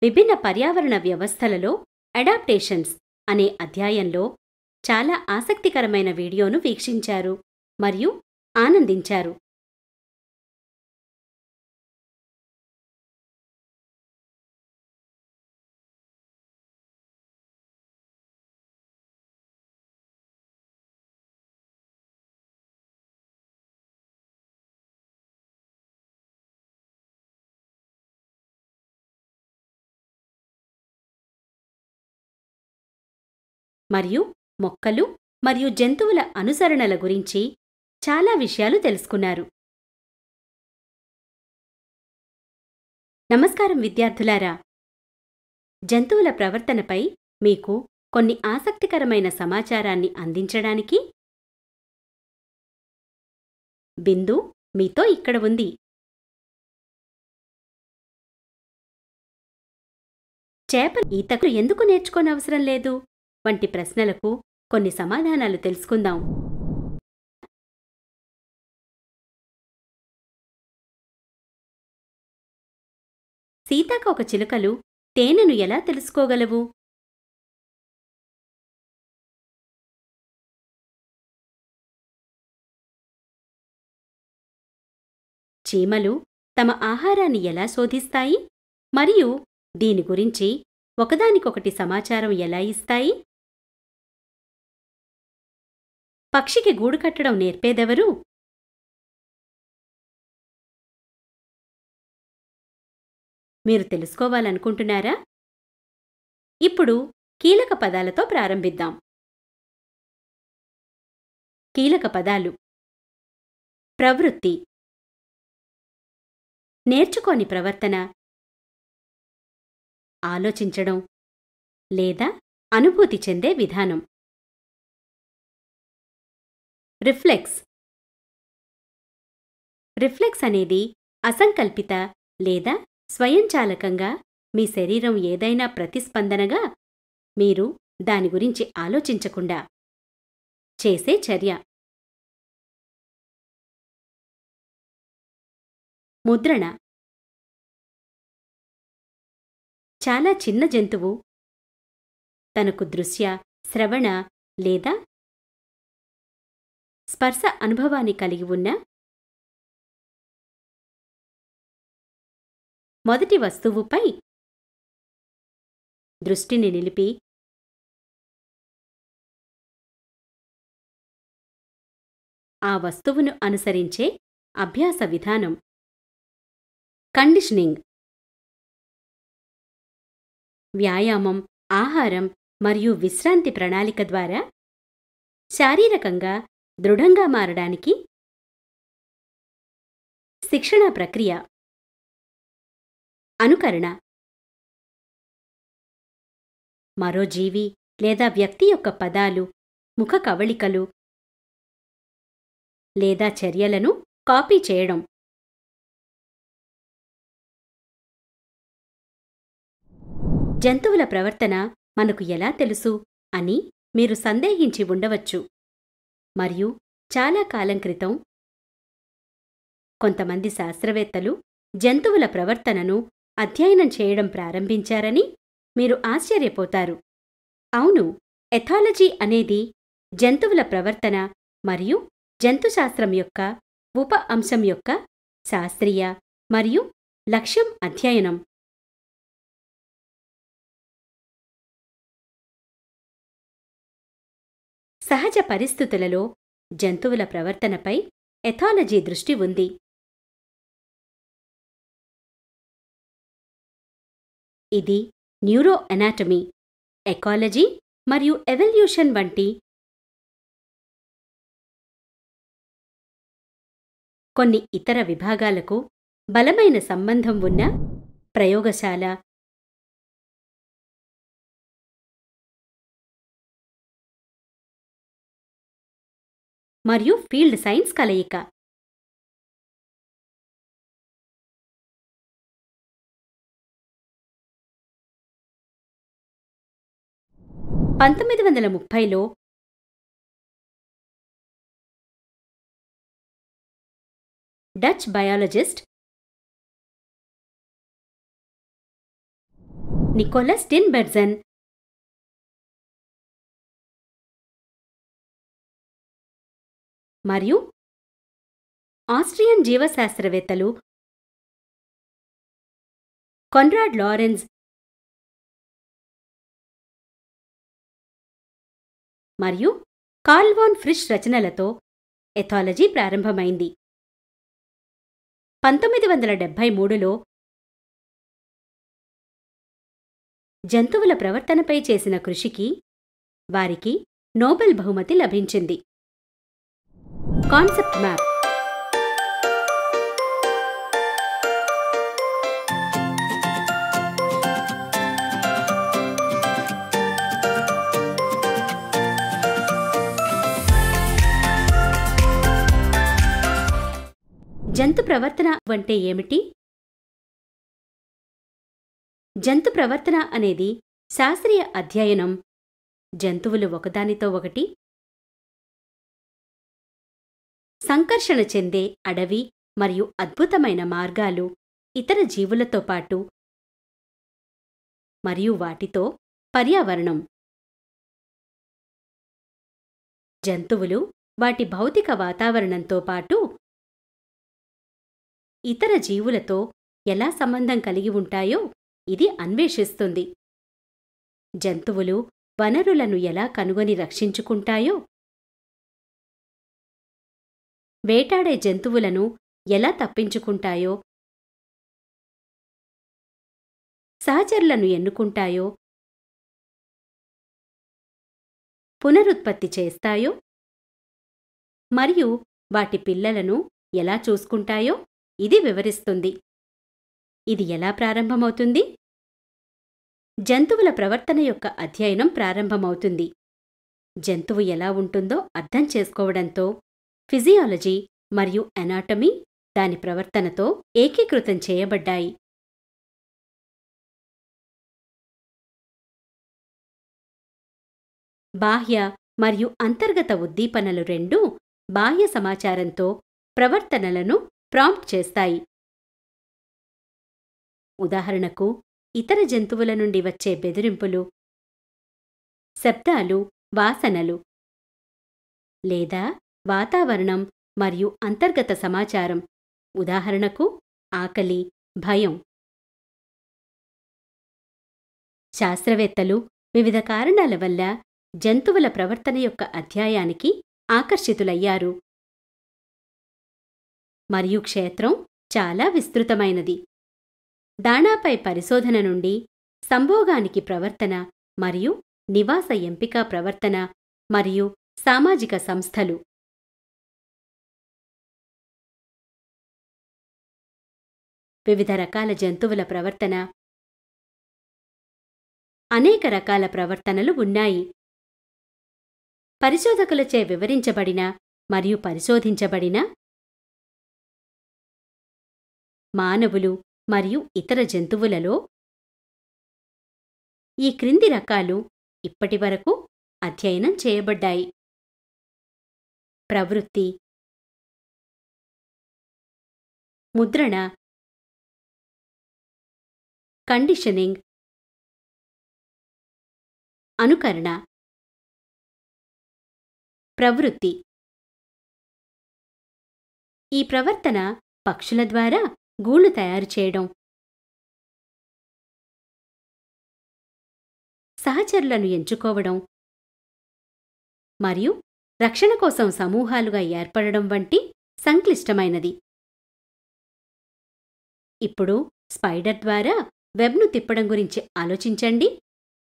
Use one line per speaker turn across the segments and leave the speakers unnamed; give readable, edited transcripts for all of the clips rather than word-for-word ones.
విభిన్న పర్యావరణ వ్యవస్థలలో అడాప్టేషన్స్ అనే అధ్యాయంలో చాలా ఆసక్తికరమైన వీడియోను వీక్షించారు మరియు ఆనందించారు. మరియు మొక్కలు మరియు జంతువుల అనుసరణల గురించి చాలా విషయాలు తెలుసుకున్నారు. నమస్కారం విద్యార్థులారా! జంతువుల ప్రవర్తనపై మీకు కొన్ని ఆసక్తికరమైన సమాచారాన్ని అందించడానికి బిందు మీతో ఇక్కడ ఉంది. చేపలు ఈతకు ఎందుకు నేర్చుకోనవసరం లేదు వంటి ప్రశ్నలకు కొన్ని సమాధానాలు తెలుసుకుందాం. సీతాకోకచిలుకలు తేనెను ఎలా తెలుసుకోగలవు? చీమలు తమ ఆహారాన్ని ఎలా శోధిస్తాయి మరియు దీని గురించి ఒకదానికొకటి సమాచారం ఎలా ఇస్తాయి? పక్షికి గూడు కట్టడం నేర్పేదెవరు? మీరు తెలుసుకోవాలనుకుంటున్నారా? ఇప్పుడు కీలక పదాలతో ప్రారంభిద్దాం. కీలక పదాలు: ప్రవృత్తి, నేర్చుకోని ప్రవర్తన, ఆలోచించడం లేదా అనుభూతి చెందే విధానం. రిఫ్లెక్స్. రిఫ్లెక్స్ అనేది అసంకల్పిత లేదా స్వయంచాలకంగా మీ శరీరం ఏదైనా ప్రతిస్పందనగా మీరు దాని గురించి ఆలోచించకుండా చేసే చర్య. ముద్రణ. చాలా చిన్న జంతువు తనకు దృశ్య, శ్రవణ లేదా స్పర్శ అనుభవాన్ని కలిగి ఉన్న మొదటి వస్తువుపై దృష్టిని నిలిపి ఆ వస్తువును అనుసరించే అభ్యాస విధానం. కండిషనింగ్. వ్యాయామం, ఆహారం మరియు విశ్రాంతి ప్రణాళిక ద్వారా శారీరకంగా దృఢంగా మారడానికి శిక్షణా ప్రక్రియ. అనుకరణ. మరో జీవి లేదా వ్యక్తి యొక్క పదాలు, ముఖ కవళికలు లేదా చర్యలను కాపీ చేయడం. జంతువుల ప్రవర్తన మనకు ఎలా తెలుసు అని మీరు సందేహించి ఉండవచ్చు. మరియు చాలా కాలం క్రితం కొంతమంది శాస్త్రవేత్తలు జంతువుల ప్రవర్తనను అధ్యయనం చేయడం ప్రారంభించారని మీరు ఆశ్చర్యపోతారు. అవును, ఎథాలజీ అనేది జంతువుల ప్రవర్తన మరియు జంతుశాస్త్రం యొక్క ఉప అంశం యొక్క శాస్త్రీయ మరియు లక్ష్యం అధ్యయనం. సహజ పరిస్థితులలో జంతువుల ప్రవర్తనపై ఎథాలజీ దృష్టి ఉంది. ఇది న్యూరో ఎనాటమీ, ఎకాలజీ మరియు ఎవల్యూషన్ వంటి కొన్ని ఇతర విభాగాలకు బలమైన సంబంధం ఉన్న ప్రయోగశాల మరియు ఫీల్డ్ సైన్స్ కలయిక. 1930లో డచ్ బయాలజిస్ట్ నికోలస్ టిన్బెర్జన్, మరియు ఆస్ట్రియన్ జీవశాస్త్రవేత్తలు కొన్రాడ్ లారెన్స్ మరియు కార్ల్ వాన్ ఫ్రిష్ రచనలతో ఎథాలజీ ప్రారంభమైంది. 1973లో జంతువుల ప్రవర్తనపై చేసిన కృషికి వారికి నోబెల్ బహుమతి లభించింది. కాన్సెప్ట్ మ్యాప్ జంతు ప్రవర్తన అంటే ఏమిటి? జంతు ప్రవర్తన అనేది శాస్త్రీయ అధ్యయనం. జంతువులు ఒకదానితో ఒకటి సంకర్షణ చెందే అడవి మరియు అద్భుతమైన మార్గాలు, ఇతర జీవులతో పాటు మరియు వాటితో పర్యావరణం. జంతువులు వాటి భౌతిక వాతావరణంతో పాటు ఇతర జీవులతో ఎలా సంబంధం కలిగి ఉంటాయో ఇది అన్వేషిస్తుంది. జంతువులు వనరులను ఎలా కనుగొని రక్షించుకుంటాయో, వేటాడే జంతువులను ఎలా తప్పించుకుంటాయో, సహచరులను ఎన్నుకుంటాయో, పునరుత్పత్తి చేస్తాయో మరియు వాటి పిల్లలను ఎలా చూసుకుంటాయో ఇది వివరిస్తుంది. ఇది ఎలా ప్రారంభమవుతుంది? జంతువుల ప్రవర్తన యొక్క అధ్యయనం ప్రారంభమవుతుంది. జంతువు ఎలా ఉంటుందో అర్థం చేసుకోవడంతో ఫిజియాలజీ మరియు ఎనాటమీ దాని ప్రవర్తనతో ఏకీకృతం చేయబడ్డాయి. బాహ్య మరియు అంతర్గత ఉద్దీపనలు రెండూ బాహ్య సమాచారంతో ప్రవర్తనలను ప్రాంప్ట్ చేస్తాయి. ఉదాహరణకు, ఇతర జంతువుల నుండి వచ్చే బెదిరింపులు, శబ్దాలు, వాసనలు, లేదా వాతావరణం మరియు అంతర్గత సమాచారం, ఉదాహరణకు ఆకలి, భయం. శాస్త్రవేత్తలు వివిధ కారణాల వల్ల జంతువుల ప్రవర్తన యొక్క అధ్యాయానికి ఆకర్షితులయ్యారు. మరియు క్షేత్రం చాలా విస్తృతమైనది. దాణాపై పరిశోధన నుండి సంభోగానికి ప్రవర్తన మరియు నివాస ఎంపిక ప్రవర్తన మరియు సామాజిక సంస్థలు. వివిధ రకాల జంతువుల ప్రవర్తన. అనేక రకాల ప్రవర్తనలు ఉన్నాయి. పరిశోధకులచే వివరించబడిన మరియు పరిశోధించబడిన మానవులు మరియు ఇతర జంతువులలో ఈ క్రింది రకాలు ఇప్పటివరకు అధ్యయనం చేయబడ్డాయి. ప్రవృత్తి, ముద్రణ, కండిషనింగ్, అనుకరణ. ప్రవృత్తి. ఈ ప్రవర్తన పక్షుల ద్వారా గూళ్ళు తయారు చేయడం, సహచరులను ఎంచుకోవడం మరియు రక్షణ కోసం సమూహాలుగా ఏర్పడడం వంటి సంక్లిష్టమైనది. ఇప్పుడు స్పైడర్ ద్వారా వెబ్ను తిప్పడం గురించి ఆలోచించండి.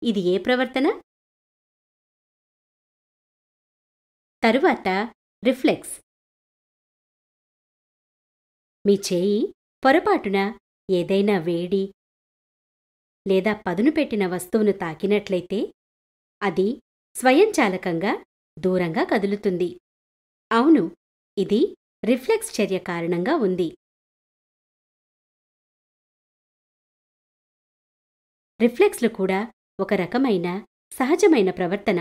ఇది ఏ ప్రవర్తన? తరువాత రిఫ్లెక్స్. మీ చేయి పొరపాటున ఏదైనా వేడి లేదా పదును పెట్టిన వస్తువును తాకినట్లయితే అది స్వయంచాలకంగా దూరంగా కదులుతుంది. అవును, ఇది రిఫ్లెక్స్ చర్య కారణంగా ఉంది. రిఫ్లెక్స్లు కూడా ఒక రకమైన సహజమైన ప్రవర్తన.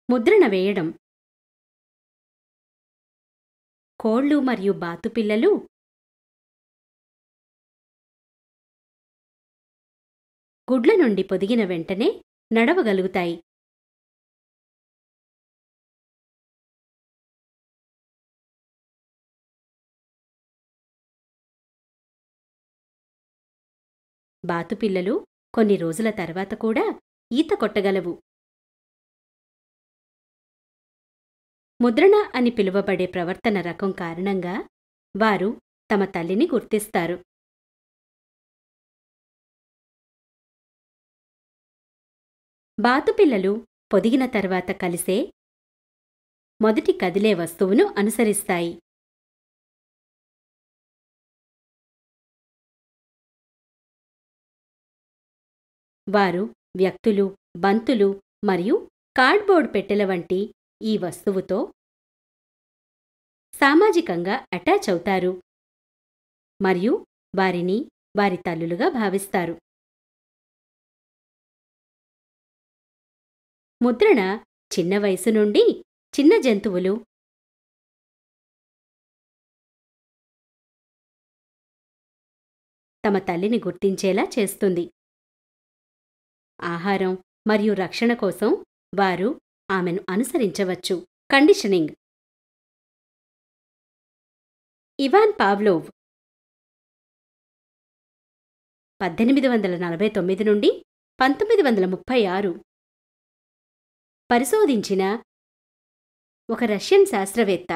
ముద్రణ వేయడం. కోళ్లు మరియు బాతుపిల్లలు గుడ్ల నుండి పొదిగిన వెంటనే నడవగలుగుతాయి. బాతుపిల్లలు కొన్ని రోజుల తర్వాత కూడా ఈత కొట్టగలవు. ముద్రణ అని పిలువబడే ప్రవర్తన రకం కారణంగా వారు తమ తల్లిని గుర్తిస్తారు. బాతుపిల్లలు పొదిగిన తర్వాత కలిసే మొదటి కదిలే వస్తువును అనుసరిస్తాయి. వారు వ్యక్తులు, బంతులు మరియు కార్డ్బోర్డ్ పెట్టెల వంటి ఈ వస్తువుతో సామాజికంగా అటాచ్ అవుతారు మరియు వారిని వారి తల్లులుగా భావిస్తారు. ముద్రణ చిన్న వయసు నుండి చిన్న జంతువులు తమ తల్లిని గుర్తించేలా చేస్తుంది. ఆహారం మరియు రక్షణ కోసం వారు ఆమెను అనుసరించవచ్చు. కండిషనింగ్. ఇవాన్ పావ్లోవ్ 1849 నుండి 1936 పరిశోధించిన ఒక రష్యన్ శాస్త్రవేత్త.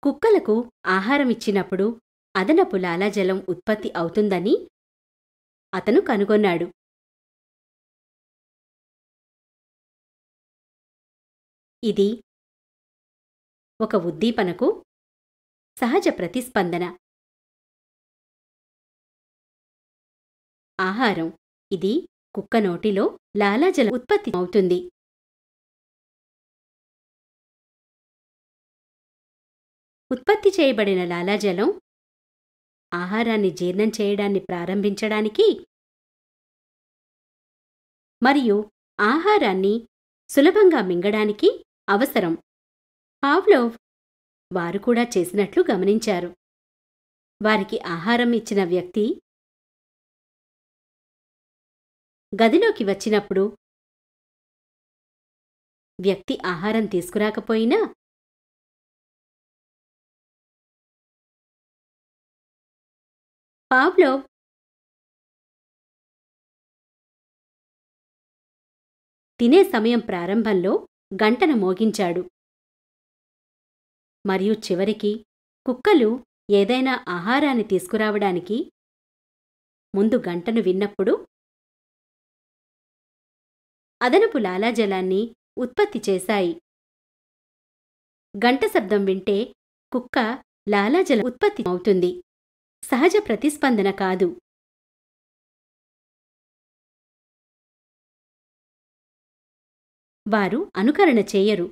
కుక్కలకు ఆహారమిచ్చినప్పుడు అదనపు లాలాజలం ఉత్పత్తి అవుతుందని అతను కనుగొన్నాడు. ఇది ఒక ఉద్దీపనకు సహజ ప్రతిస్పందన. ఆహారం. ఇది కుక్క నోటిలో లాలాజలం ఉత్పత్తి అవుతుంది. ఉత్పత్తి చేయబడిన లాలాజలం ఆహారాన్ని జీర్ణం చేయడాన్ని ప్రారంభించడానికి మరియు ఆహారాన్ని సులభంగా మింగడానికి అవసరం. పావ్లోవ్ వారు కూడా చేసినట్లు గమనించారు. వారికి ఆహారం ఇచ్చిన వ్యక్తి గదిలోకి వచ్చినప్పుడు వ్యక్తి ఆహారం తీసుకురాకపోయినా పావ్లోవ్ తినే సమయం ప్రారంభంలో గంటను మోగించాడు మరియు చివరికి కుక్కలు ఏదైనా ఆహారాన్ని తీసుకురావడానికి ముందు గంటను విన్నప్పుడు అదనపు లాలాజలాన్ని ఉత్పత్తి చేశాయి. గంట శబ్దం వింటే కుక్క లాలాజలం ఉత్పత్తి అవుతుంది. సహజ ప్రతిస్పందన కాదు. వారు అనుకరణ చేయరు.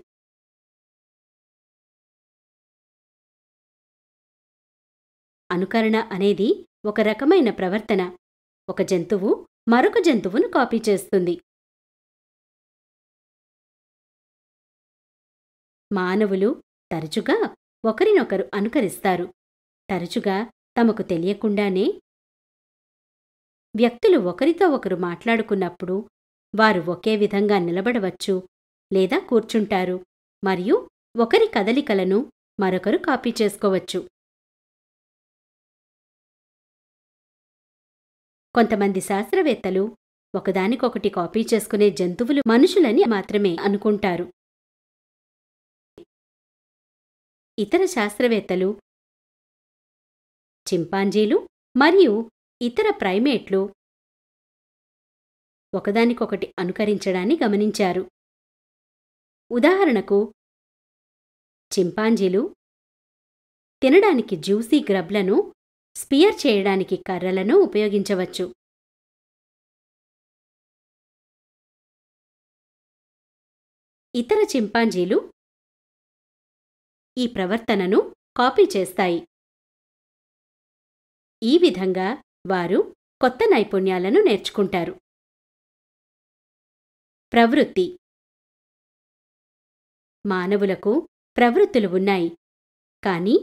అనుకరణ అనేది ఒక రకమైన ప్రవర్తన. ఒక జంతువు మరొక జంతువును కాపీ చేస్తుంది. మానవులు తరచుగా ఒకరినొకరు అనుకరిస్తారు. తరచుగా తమకు తెలియకుండానే వ్యక్తులు ఒకరితో ఒకరు మాట్లాడుకున్నప్పుడు వారు ఒకే విధంగా నిలబడవచ్చు లేదా కూర్చుంటారు మరియు ఒకరి కదలికలను మరొకరు కాపీ చేసుకోవచ్చు. కొంతమంది శాస్త్రవేత్తలు ఒకదానికొకటి కాపీ చేసుకునే జంతువులు మనుషులని మాత్రమే అనుకుంటారు. ఇతర శాస్త్రవేత్తలు చింపాంజీలు మరియు ఇతర ప్రైమేట్లు ఒకదానికొకటి అనుకరించడాన్ని గమనించారు. ఉదాహరణకు, చింపాంజీలు తినడానికి జ్యూసీ గ్రబ్లను స్పియర్ చేయడానికి కర్రలను ఉపయోగించవచ్చు. ఇతర చింపాంజీలు ఈ ప్రవర్తనను కాపీ చేస్తాయి. ఈ విధంగా వారు కొత్త నైపుణ్యాలను నేర్చుకుంటారు. ప్రవృత్తి. మానవులకు ప్రవృత్తులు ఉన్నాయి, కానీ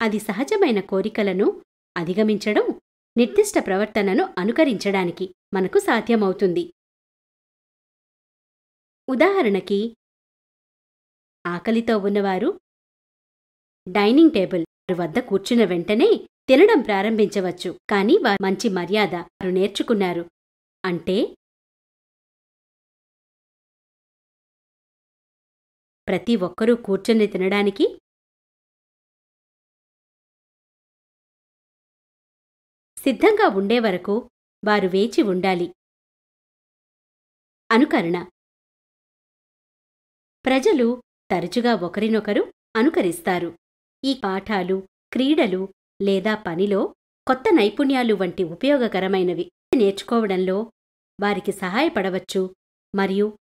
అది సహజమైన కోరికలను అధిగమించడం, నిర్దిష్ట ప్రవర్తనను అనుకరించడానికి మనకు సాధ్యమవుతుంది. ఉదాహరణకి, ఆకలితో ఉన్నవారు డైనింగ్ టేబుల్ వద్ద కూర్చున్న వెంటనే తినడం ప్రారంభించవచ్చు. కానీ వారు మంచి మర్యాద వారు నేర్చుకున్నారు అంటే ప్రతి ఒక్కరూ కూర్చొని తినడానికి సిద్ధంగా ఉండే వరకు వారు వేచి ఉండాలి. అనుకరణ. ప్రజలు తరచుగా ఒకరినొకరు అనుకరిస్తారు. ఈ పాఠాలు, క్రీడలు లేదా పనిలో కొత్త నైపుణ్యాలు వంటి ఉపయోగకరమైనవి నేర్చుకోవడంలో వారికి సహాయపడవచ్చు మరియు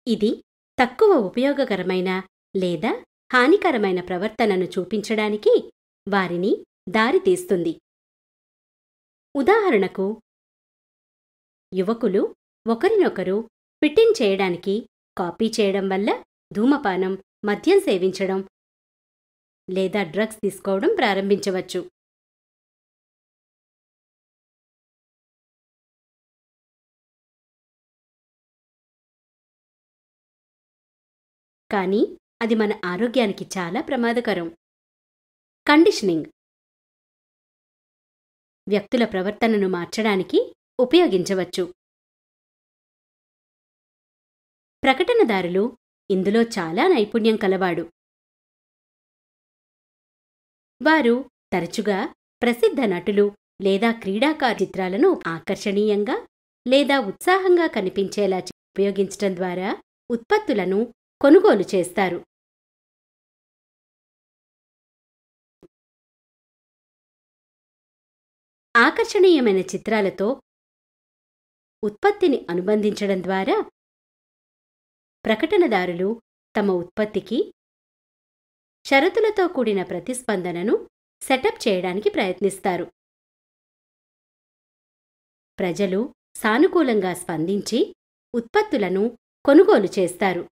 ఇది తక్కువ ఉపయోగకరమైన లేదా హానికరమైన ప్రవర్తనను చూపించడానికి వారిని దారితీస్తుంది. ఉదాహరణకు, యువకులు ఒకరినొకరు ఫిట్టింగ్ చేయడానికి కాపీ చేయడం వల్ల ధూమపానం, మద్యం సేవించడం లేదా డ్రగ్స్ తీసుకోవడం ప్రారంభించవచ్చు. కానీ అది మన ఆరోగ్యానికి చాలా ప్రమాదకరం. కండిషనింగ్ వ్యక్తుల ప్రవర్తనను మార్చడానికి ఉపయోగించవచ్చు. ప్రకటనదారులు ఇందులో చాలా నైపుణ్యం కలవాడు. వారు తరచుగా ప్రసిద్ధ నటులు లేదా క్రీడాకారుల చిత్రాలను ఆకర్షణీయంగా లేదా ఉత్సాహంగా కనిపించేలా ఉపయోగించడం ద్వారా ఉత్పత్తులను కొనుగోలు చేస్తారు. ఆకర్షణీయమైన చిత్రాలతో ఉత్పత్తిని అనుబంధించడం ద్వారా ప్రకటనదారులు తమ ఉత్పత్తికి షరతులతో కూడిన ప్రతిస్పందనను సెటప్ చేయడానికి ప్రయత్నిస్తారు. ప్రజలు సానుకూలంగా స్పందించి ఉత్పత్తులను కొనుగోలు చేస్తారు.